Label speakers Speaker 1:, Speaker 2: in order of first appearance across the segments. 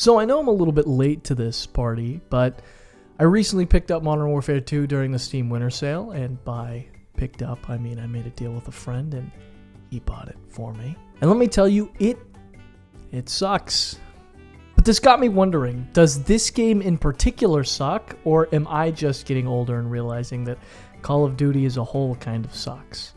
Speaker 1: So I know I'm a little bit late to this party, but I recently picked up Modern Warfare 2 during the Steam Winter Sale, and by picked up, I mean I made a deal with a friend and he bought it for me. And let me tell you, it sucks. But this got me wondering, does this game in particular suck, or am I just getting older and realizing that Call of Duty as a whole kind of sucks?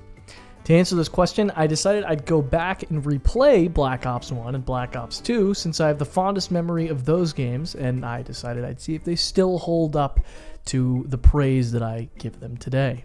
Speaker 1: To answer this question, I decided I'd go back and replay Black Ops 1 and Black Ops 2 since I have the fondest memory of those games, and I decided I'd see if they still hold up to the praise that I give them today.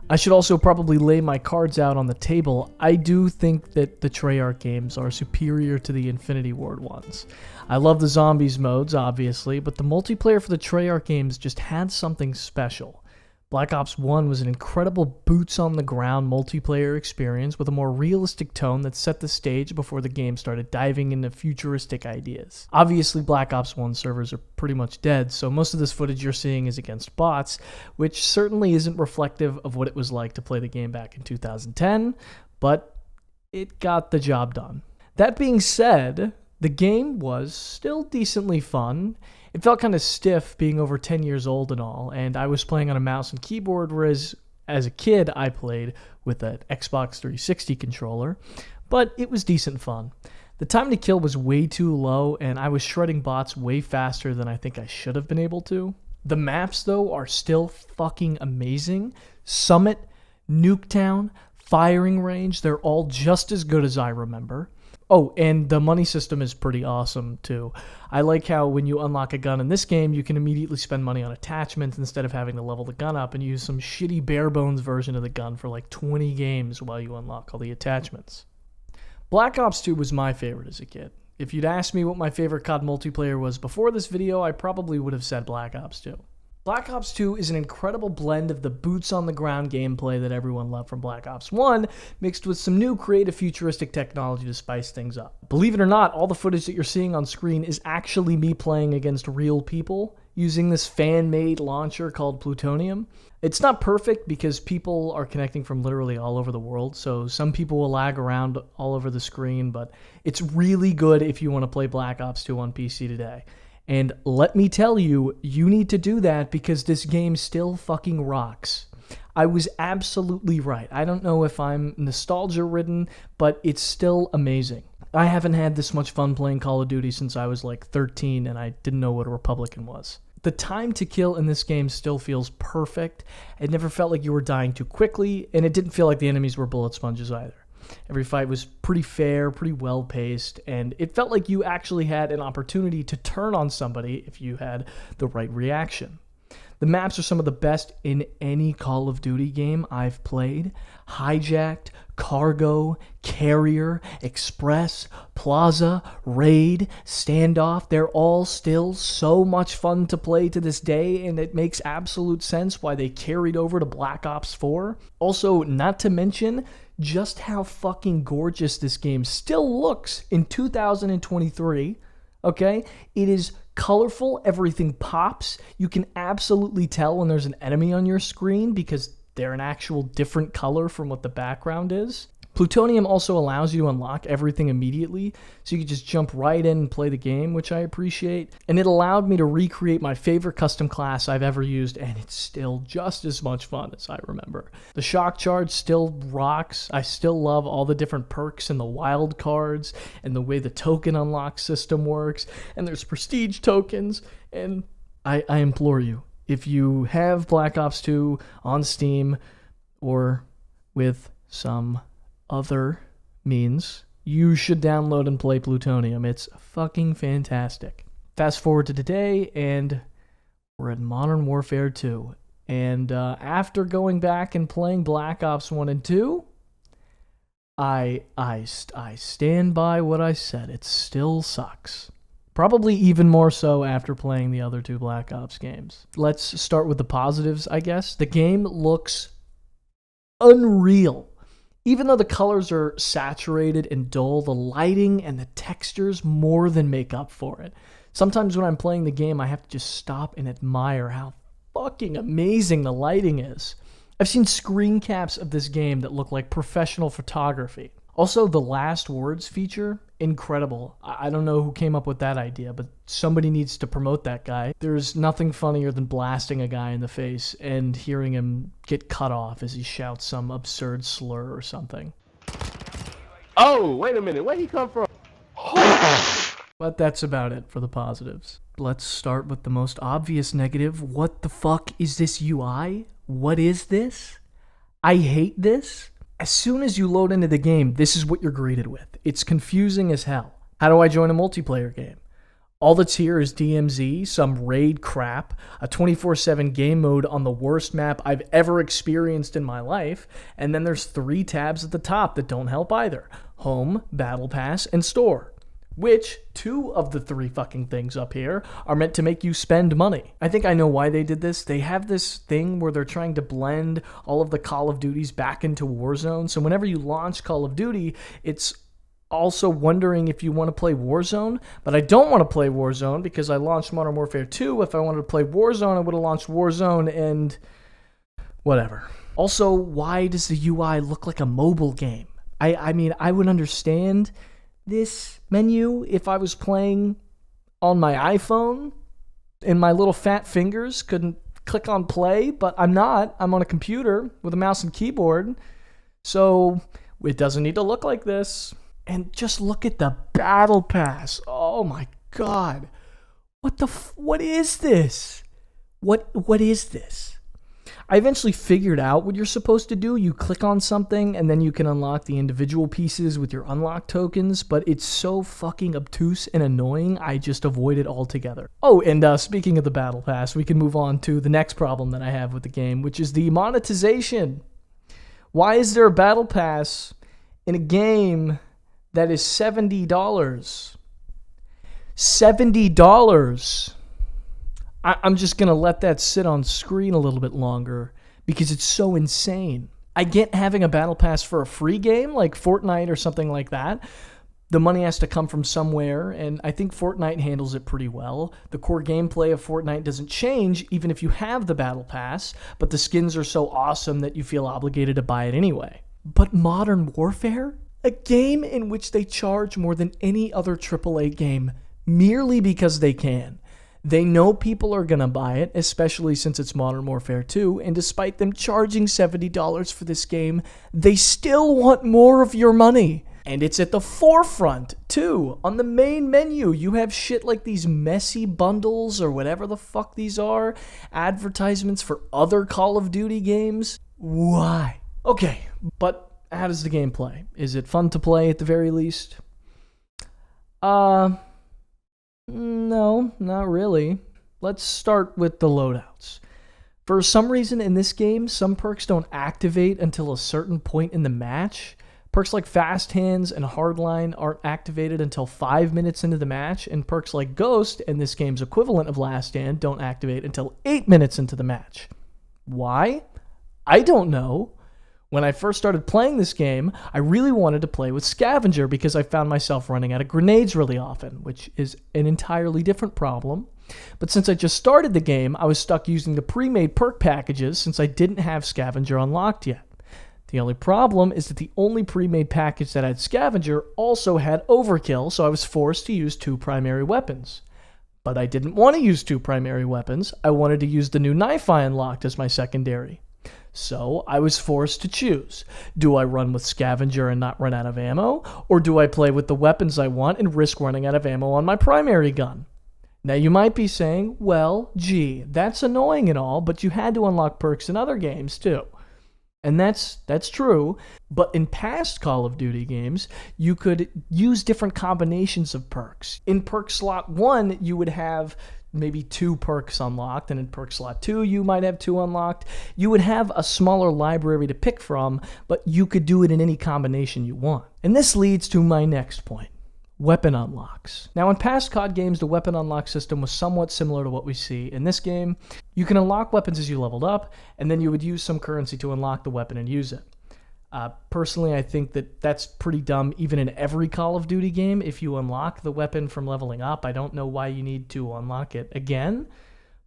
Speaker 1: I should also probably lay my cards out on the table. I do think that the Treyarch games are superior to the Infinity Ward ones. I love the zombies modes, obviously, but the multiplayer for the Treyarch games just had something special. Black Ops 1 was an incredible boots-on-the-ground multiplayer experience with a more realistic tone that set the stage before the game started diving into futuristic ideas. Obviously, Black Ops 1 servers are pretty much dead, so most of this footage you're seeing is against bots, which certainly isn't reflective of what it was like to play the game back in 2010, but it got the job done. That being said, the game was still decently fun. It felt kind of stiff being over 10 years old and all, and I was playing on a mouse and keyboard, whereas as a kid I played with an Xbox 360 controller, but it was decent fun. The time to kill was way too low, and I was shredding bots way faster than I think I should have been able to. The maps, though, are still fucking amazing. Summit, Nuketown, Firing Range, they're all just as good as I remember. Oh, and the money system is pretty awesome, too. I like how when you unlock a gun in this game, you can immediately spend money on attachments instead of having to level the gun up and use some shitty bare-bones version of the gun for like 20 games while you unlock all the attachments. Black Ops 2 was my favorite as a kid. If you'd asked me what my favorite COD multiplayer was before this video, I probably would have said Black Ops 2. Black Ops 2 is an incredible blend of the boots-on-the-ground gameplay that everyone loved from Black Ops 1, mixed with some new creative futuristic technology to spice things up. Believe it or not, all the footage that you're seeing on screen is actually me playing against real people using this fan-made launcher called Plutonium. It's not perfect because people are connecting from literally all over the world, so some people will lag around all over the screen, but it's really good if you want to play Black Ops 2 on PC today. And let me tell you, you need to do that because this game still fucking rocks. I was absolutely right. I don't know if I'm nostalgia-ridden, but it's still amazing. I haven't had this much fun playing Call of Duty since I was like 13 and I didn't know what a Republican was. The time to kill in this game still feels perfect. It never felt like you were dying too quickly, and it didn't feel like the enemies were bullet sponges either. Every fight was pretty fair, pretty well-paced, and it felt like you actually had an opportunity to turn on somebody if you had the right reaction. The maps are some of the best in any Call of Duty game I've played. Hijacked, Cargo, Carrier, Express, Plaza, Raid, Standoff, they're all still so much fun to play to this day, and it makes absolute sense why they carried over to Black Ops 4. Also, not to mention just how fucking gorgeous this game still looks in 2023, okay? It is colorful, everything pops. You can absolutely tell when there's an enemy on your screen because they're an actual different color from what the background is. Plutonium also allows you to unlock everything immediately, so you can just jump right in and play the game, which I appreciate. And it allowed me to recreate my favorite custom class I've ever used, and it's still just as much fun as I remember. The shock charge still rocks. I still love all the different perks and the wild cards, and the way the token unlock system works, and there's prestige tokens, and I implore you, if you have Black Ops 2 on Steam, or with some other means, you should download and play Plutonium. It's fucking fantastic. Fast forward to today, and we're at Modern Warfare 2. And after going back and playing Black Ops 1 and 2, I stand by what I said. It still sucks. Probably even more so after playing the other two Black Ops games. Let's start with the positives, I guess. The game looks unreal. Even though the colors are saturated and dull, the lighting and the textures more than make up for it. Sometimes when I'm playing the game, I have to just stop and admire how fucking amazing the lighting is. I've seen screen caps of this game that look like professional photography. Also, the last words feature incredible. I don't know who came up with that idea, but somebody needs to promote that guy. There's nothing funnier than blasting a guy in the face and hearing him get cut off as he shouts some absurd slur or something.
Speaker 2: Oh, wait a minute. Where'd he come from?
Speaker 1: But that's about it for the positives. Let's start with the most obvious negative. What the fuck is this UI? What is this? I hate this. As soon as you load into the game, this is what you're greeted with. It's confusing as hell. How do I join a multiplayer game? All that's here is DMZ, some raid crap, a 24/7 game mode on the worst map I've ever experienced in my life, and then there's 3 tabs at the top that don't help either. Home, Battle Pass, and Store. Which, 2 of the 3 fucking things up here are meant to make you spend money. I think I know why they did this. They have this thing where they're trying to blend all of the Call of Duties back into Warzone. So whenever you launch Call of Duty, it's also wondering if you want to play Warzone. But I don't want to play Warzone because I launched Modern Warfare 2. If I wanted to play Warzone, I would have launched Warzone and whatever. Also, why does the UI look like a mobile game? I mean, I would understand this menu if I was playing on my iPhone and my little fat fingers couldn't click on play, but I'm not. I'm on a computer with a mouse and keyboard, so it doesn't need to look like this. And just look at the Battle Pass. Oh my god. What is this? What is this? I eventually figured out what you're supposed to do. You click on something and then you can unlock the individual pieces with your unlock tokens, but it's so fucking obtuse and annoying, I just avoid it altogether. Oh, and speaking of the Battle Pass, we can move on to the next problem that I have with the game, which is the monetization. Why is there a Battle Pass in a game that is $70? $70! I'm just going to let that sit on screen a little bit longer because it's so insane. I get having a Battle Pass for a free game like Fortnite or something like that. The money has to come from somewhere, and I think Fortnite handles it pretty well. The core gameplay of Fortnite doesn't change even if you have the Battle Pass, but the skins are so awesome that you feel obligated to buy it anyway. But Modern Warfare? A game in which they charge more than any other AAA game merely because they can. They know people are going to buy it, especially since it's Modern Warfare 2, and despite them charging $70 for this game, they still want more of your money. And it's at the forefront, too. On the main menu, you have shit like these messy bundles or whatever the fuck these are, advertisements for other Call of Duty games. Why? Okay, but how does the game play? Is it fun to play at the very least? No, not really. Let's start with the loadouts. For some reason in this game, some perks don't activate until a certain point in the match. Perks like Fast Hands and Hardline aren't activated until 5 minutes into the match, and perks like Ghost, and this game's equivalent of Last Stand, don't activate until 8 minutes into the match. Why? I don't know. When I first started playing this game, I really wanted to play with Scavenger because I found myself running out of grenades really often, which is an entirely different problem. But since I just started the game, I was stuck using the pre-made perk packages since I didn't have Scavenger unlocked yet. The only problem is that the only pre-made package that had Scavenger also had Overkill, so I was forced to use 2 primary weapons. But I didn't want to use 2 primary weapons. I wanted to use the new knife I unlocked as my secondary. So I was forced to choose. Do I run with Scavenger and not run out of ammo? Or do I play with the weapons I want and risk running out of ammo on my primary gun? Now you might be saying, well, gee, that's annoying and all, but you had to unlock perks in other games too. And that's true, but in past Call of Duty games, you could use different combinations of perks. In perk slot 1, you would have maybe 2 perks unlocked, and in perk slot 2 you might have 2 unlocked. You would have a smaller library to pick from, but you could do it in any combination you want. And this leads to my next point. Weapon unlocks. Now in past COD games, the weapon unlock system was somewhat similar to what we see in this game. You can unlock weapons as you leveled up, and then you would use some currency to unlock the weapon and use it. Personally, I think that that's pretty dumb even in every Call of Duty game. If you unlock the weapon from leveling up, I don't know why you need to unlock it again,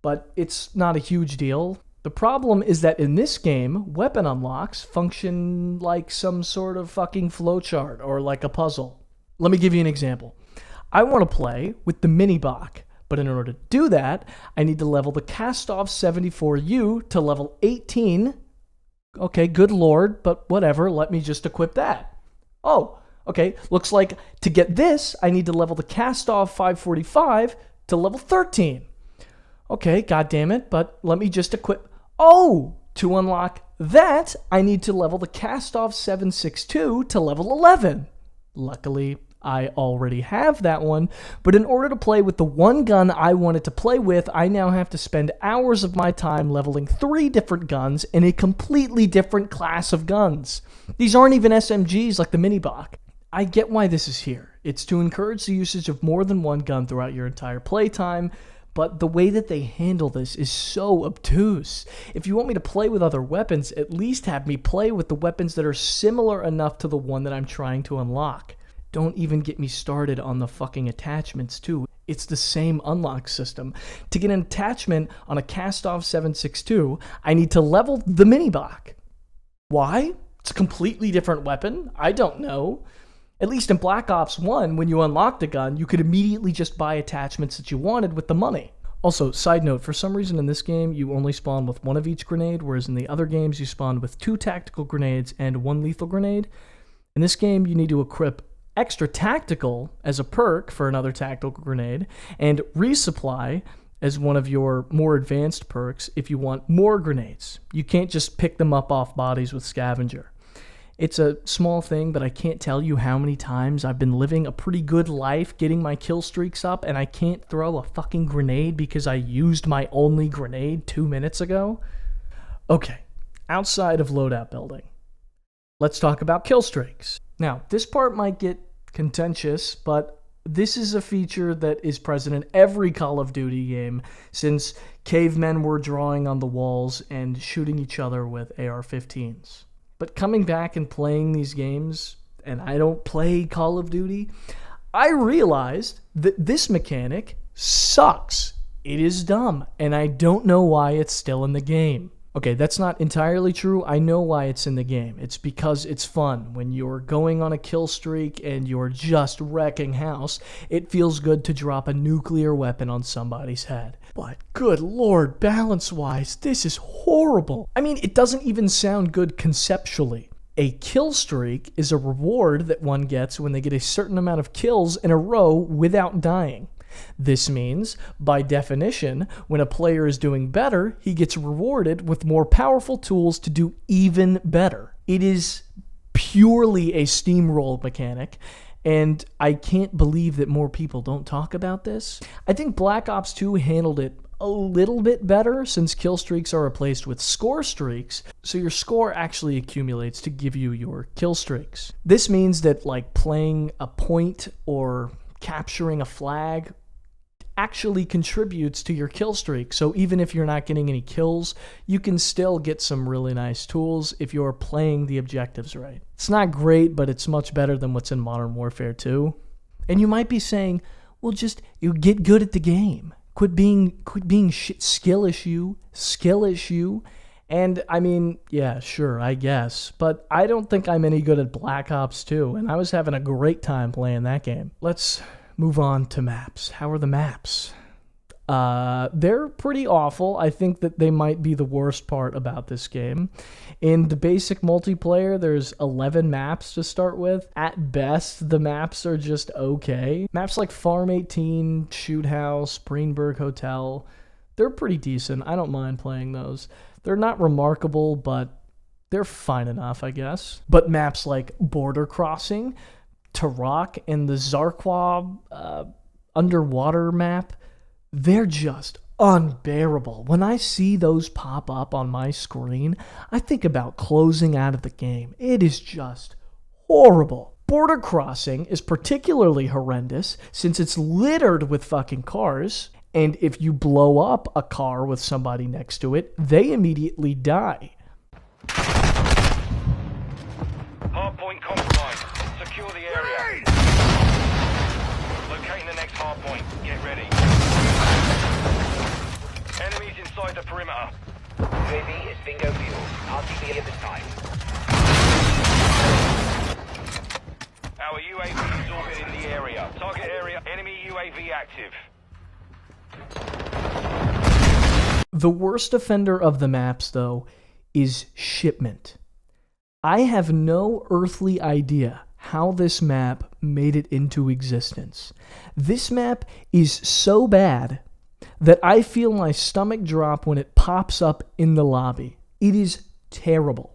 Speaker 1: but it's not a huge deal. The problem is that in this game, weapon unlocks function like some sort of fucking flowchart or like a puzzle. Let me give you an example. I want to play with the Mini Bach, but in order to do that, I need to level the Kastov 74U to level 18. Okay, good lord, but whatever, let me just equip that. Oh, okay, looks like to get this, I need to level the Kastov 545 to level 13. Okay, goddammit, but let me just equip... Oh! To unlock that, I need to level the Kastov 762 to level 11. Luckily, I already have that one, but in order to play with the one gun I wanted to play with, I now have to spend hours of my time leveling 3 different guns in a completely different class of guns. These aren't even SMGs like the Mini Bach. I get why this is here. It's to encourage the usage of more than one gun throughout your entire playtime, but the way that they handle this is so obtuse. If you want me to play with other weapons, at least have me play with the weapons that are similar enough to the one that I'm trying to unlock. Don't even get me started on the fucking attachments too. It's the same unlock system. To get an attachment on a Kastov 762, I need to level the Mini Bach. Why? It's a completely different weapon? I don't know. At least in Black Ops 1, when you unlocked the gun, you could immediately just buy attachments that you wanted with the money. Also, side note, for some reason in this game, you only spawn with 1 of each grenade, whereas in the other games, you spawn with 2 tactical grenades and 1 lethal grenade. In this game, you need to equip extra tactical as a perk for another tactical grenade, and resupply as one of your more advanced perks if you want more grenades. You can't just pick them up off bodies with scavenger. It's a small thing, but I can't tell you how many times I've been living a pretty good life, getting my kill streaks up, and I can't throw a fucking grenade because I used my only grenade 2 minutes ago. Okay, outside of loadout building, let's talk about kill streaks. Now, this part might get contentious, but this is a feature that is present in every Call of Duty game since cavemen were drawing on the walls and shooting each other with AR-15s. But coming back and playing these games, and I don't play Call of Duty, I realized that this mechanic sucks. It is dumb, and I don't know why it's still in the game. Okay, that's not entirely true. I know why it's in the game. It's because it's fun. When you're going on a kill streak and you're just wrecking house, it feels good to drop a nuclear weapon on somebody's head. But good lord, balance-wise, this is horrible. I mean, it doesn't even sound good conceptually. A kill streak is a reward that one gets when they get a certain amount of kills in a row without dying. This means, by definition, when a player is doing better, he gets rewarded with more powerful tools to do even better. It is purely a steamroll mechanic, and I can't believe that more people don't talk about this. I think Black Ops 2 handled it a little bit better since kill streaks are replaced with score streaks, so your score actually accumulates to give you your kill streaks. This means that like playing a point or capturing a flag actually contributes to your kill streak. So even if you're not getting any kills, you can still get some really nice tools if you're playing the objectives right. It's not great, but it's much better than what's in Modern Warfare 2. And you might be saying, well, just you get good at the game. Quit being skill issue. And I mean, yeah, sure, I guess. But I don't think I'm any good at Black Ops 2, and I was having a great time playing that game. Let's move on to maps. How are the maps? They're pretty awful. I think that they might be the worst part about this game. In the basic multiplayer, there's 11 maps to start with. At best, the maps are just okay. Maps like Farm 18, Shoot House, Greenberg Hotel, they're pretty decent. I don't mind playing those. They're not remarkable, but they're fine enough, I guess. But maps like Border Crossing, Tarak, and the Zarqwa underwater map, they're just unbearable. When I see those pop up on my screen, I think about closing out of the game. It is just horrible. Border Crossing is particularly horrendous since it's littered with fucking cars, and if you blow up a car with somebody next to it, they immediately die.
Speaker 3: Hardpoint compromised. Secure the area. Locating the next hardpoint. Get ready. Enemies inside the perimeter.
Speaker 4: UAV is bingo fuel. RTB at this time.
Speaker 3: Our UAV is orbiting the area. Target area, enemy UAV active.
Speaker 1: The worst offender of the maps, though, is Shipment. I have no earthly idea how this map made it into existence. This map is so bad that I feel my stomach drop when it pops up in the lobby. It is terrible.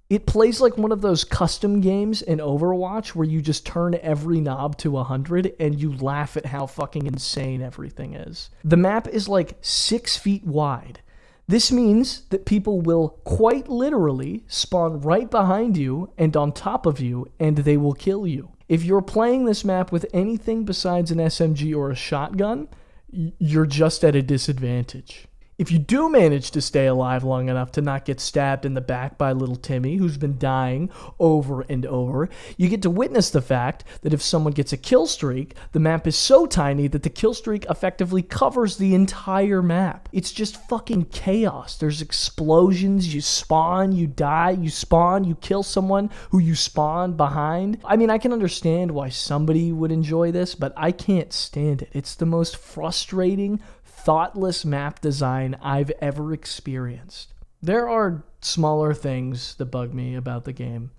Speaker 1: It plays like one of those custom games in Overwatch where you just turn every knob to 100 and you laugh at how fucking insane everything is. The map is like 6 feet wide. This means that people will quite literally spawn right behind you and on top of you, and they will kill you. If you're playing this map with anything besides an SMG or a shotgun, you're just at a disadvantage. If you do manage to stay alive long enough to not get stabbed in the back by little Timmy, who's been dying over and over, you get to witness the fact that if someone gets a kill streak, the map is so tiny that the kill streak effectively covers the entire map. It's just fucking chaos. There's explosions, you spawn, you die, you spawn, you kill someone who you spawn behind. I mean, I can understand why somebody would enjoy this, but I can't stand it. It's the most frustrating, thoughtless map design I've ever experienced. There are smaller things that bug me about the game.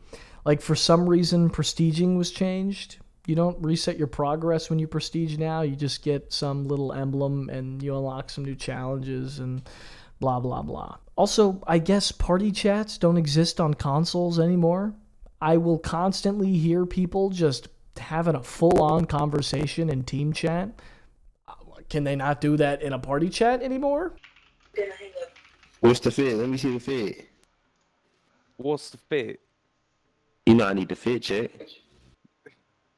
Speaker 1: Like, for some reason, prestiging was changed. You don't reset your progress when you prestige now. You just get some little emblem and you unlock some new challenges and blah, blah, blah. Also, I guess party chats don't exist on consoles anymore. I will constantly hear people just having a full-on conversation in team chat. Can they not do that in a party chat anymore?
Speaker 2: What's the fit? Let me see the fit.
Speaker 5: What's the fit?
Speaker 2: You know I need the fit check.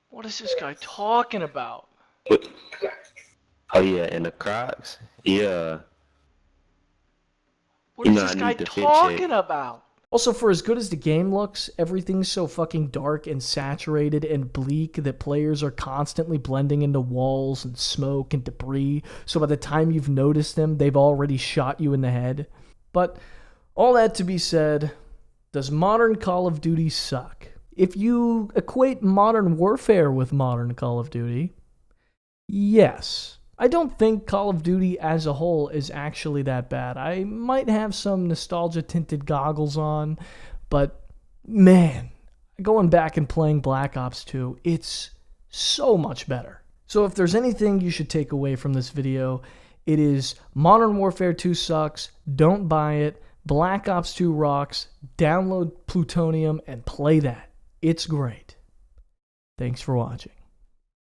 Speaker 1: What is this guy talking about?
Speaker 2: What? Oh yeah, and the Crocs. Yeah.
Speaker 1: What is
Speaker 2: You know
Speaker 1: this
Speaker 2: I
Speaker 1: guy
Speaker 2: need the fit
Speaker 1: talking
Speaker 2: check.
Speaker 1: about? Also, for as good as the game looks, everything's so fucking dark and saturated and bleak that players are constantly blending into walls and smoke and debris, so by the time you've noticed them, they've already shot you in the head. But all that to be said, does modern Call of Duty suck? If you equate Modern Warfare with modern Call of Duty, yes. I don't think Call of Duty as a whole is actually that bad. I might have some nostalgia-tinted goggles on, but man, going back and playing Black Ops 2, it's so much better. So if there's anything you should take away from this video, it is Modern Warfare 2 sucks, don't buy it, Black Ops 2 rocks, download Plutonium and play that. It's great. Thanks for watching.